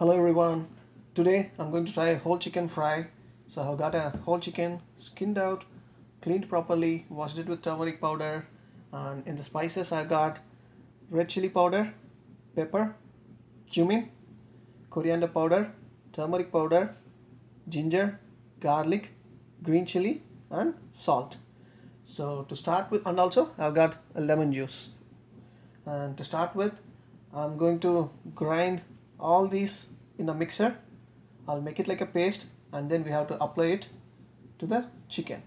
Hello everyone. Today I'm going to try a whole chicken fry. So I've got a whole chicken skinned out, cleaned properly, washed it with turmeric powder, and in the spices I got red chili powder, pepper, cumin, coriander powder, turmeric powder, ginger, garlic, green chili, and salt. So to start with, and also I've got a lemon juice. And to start with, I'm going to grind all these in a mixer. I'll make it like a paste, and then we have to apply it to the chicken.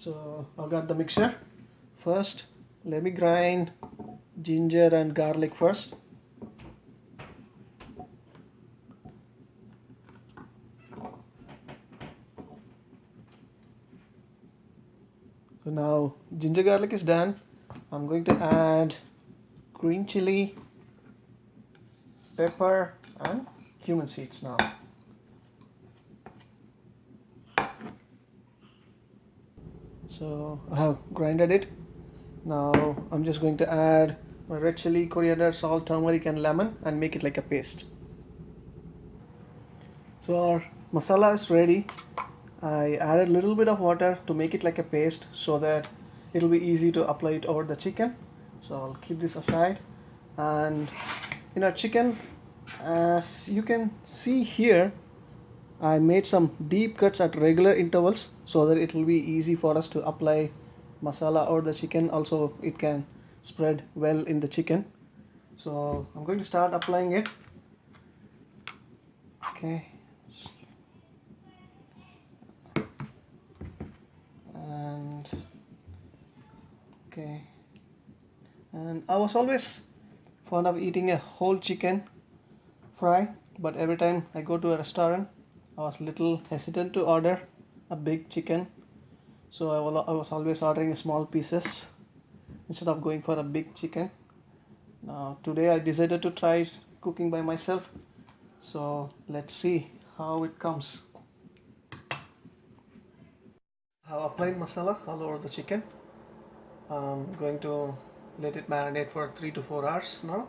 So I've got the mixer. First, let me grind ginger and garlic first. So now ginger garlic is done. I'm going to add green chili, pepper, and cumin seeds now. So I have grinded it. Now I'm just going to add my red chili, coriander, salt, turmeric, and lemon and make it like a paste. So our masala is ready. I added a little bit of water to make it like a paste so that it'll be easy to apply it over the chicken. So I'll keep this aside. And in our chicken, as you can see here, I made some deep cuts at regular intervals so that it will be easy for us to apply masala over the chicken. Also, it can spread well in the chicken. So I'm going to start applying it. Okay. And okay. And I was always fond of eating a whole chicken fry, but every time I go to a restaurant, I was little hesitant to order a big chicken, so I was always ordering small pieces instead of going for a big chicken. Now today I decided to try cooking by myself, so let's see how it comes. I've applied masala all over the chicken. I'm going to let it marinate for 3 to 4 hours now.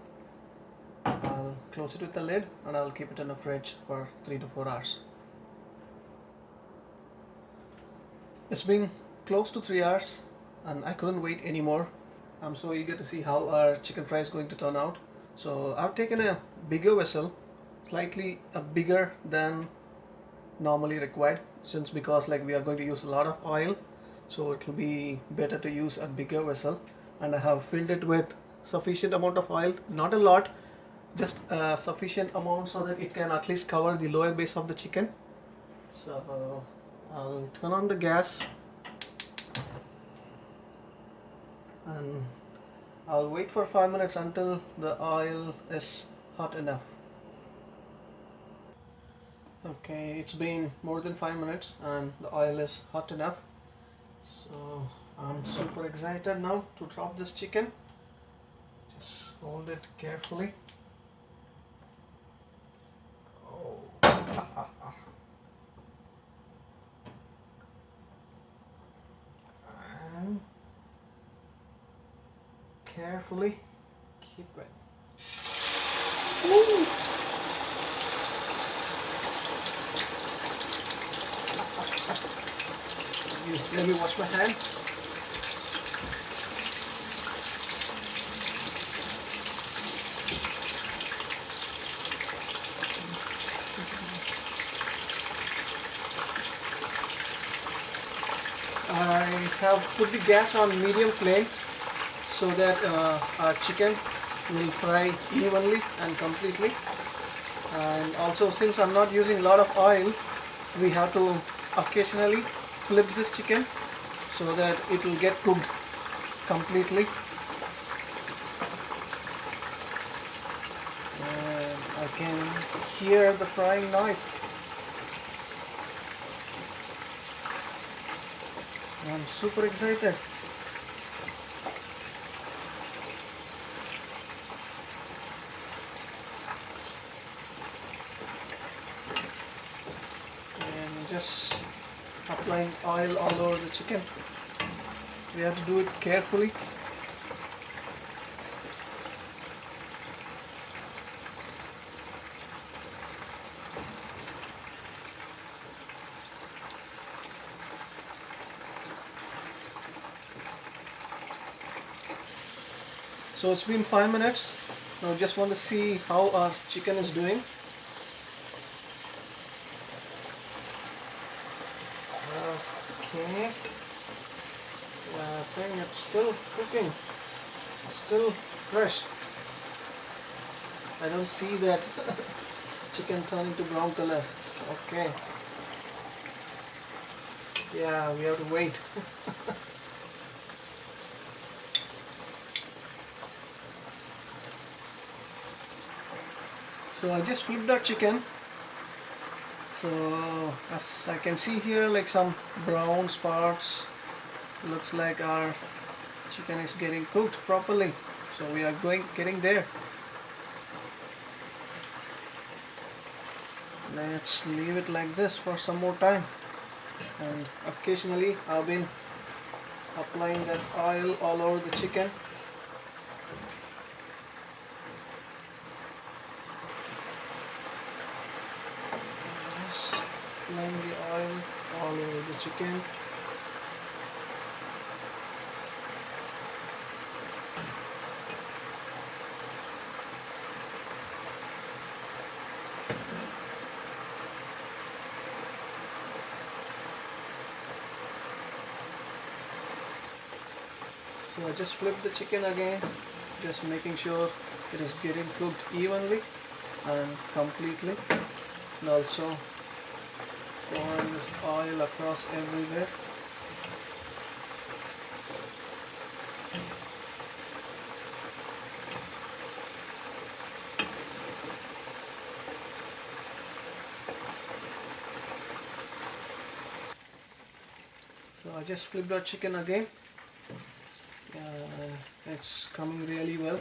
I'll close it with the lid and I'll keep it in the fridge for 3 to 4 hours. It's been close to 3 hours and I couldn't wait anymore. I'm so eager to see how our chicken fry is going to turn out. So I've taken a bigger vessel, slightly bigger than normally required, since because like we are going to use a lot of oil, so it will be better to use a bigger vessel. And I have filled it with sufficient amount of oil, not a lot, just a sufficient amount so that it can at least cover the lower base of the chicken. So I'll turn on the gas and I'll wait for 5 minutes until the oil is hot enough. Okay, it's been more than 5 minutes and the oil is hot enough. So I'm super excited now to drop this chicken. Just hold it carefully. And carefully keep it. Ooh. Let me wash my hand. I have put the gas on medium flame so that our chicken will fry evenly and completely. And also, since I'm not using a lot of oil, we have to occasionally flip this chicken so that it will get cooked completely. And I can hear the frying noise. I'm super excited. And just applying oil all over the chicken. We have to do it carefully. So it's been 5 minutes. Now just want to see how our chicken is doing. Okay. I think it's still cooking. It's still fresh. I don't see that chicken turning to brown color. Okay. Yeah, we have to wait. So I just flipped that chicken. So as I can see here, like some brown spots. Looks like our chicken is getting cooked properly. So we are getting there. Let's leave it like this for some more time. And occasionally I've been applying that oil all over the chicken. Just applying the oil all over the chicken. So I just flipped the chicken again, just making sure it is getting cooked evenly and completely, and also pouring this oil across everywhere. So I just flipped our chicken again. It's coming really well,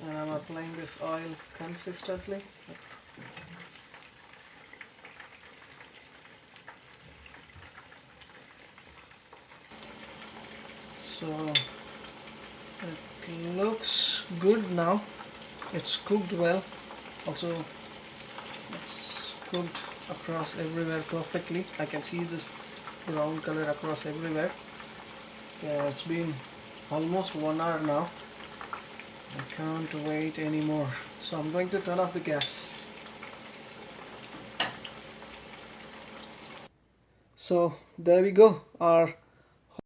and I'm applying this oil consistently. So it looks good now. It's cooked well. Also, it's cooked across everywhere perfectly. I can see this brown color across everywhere. Yeah, it's been almost 1 hour now. I can't wait anymore. So I'm going to turn off the gas. So there we go. Our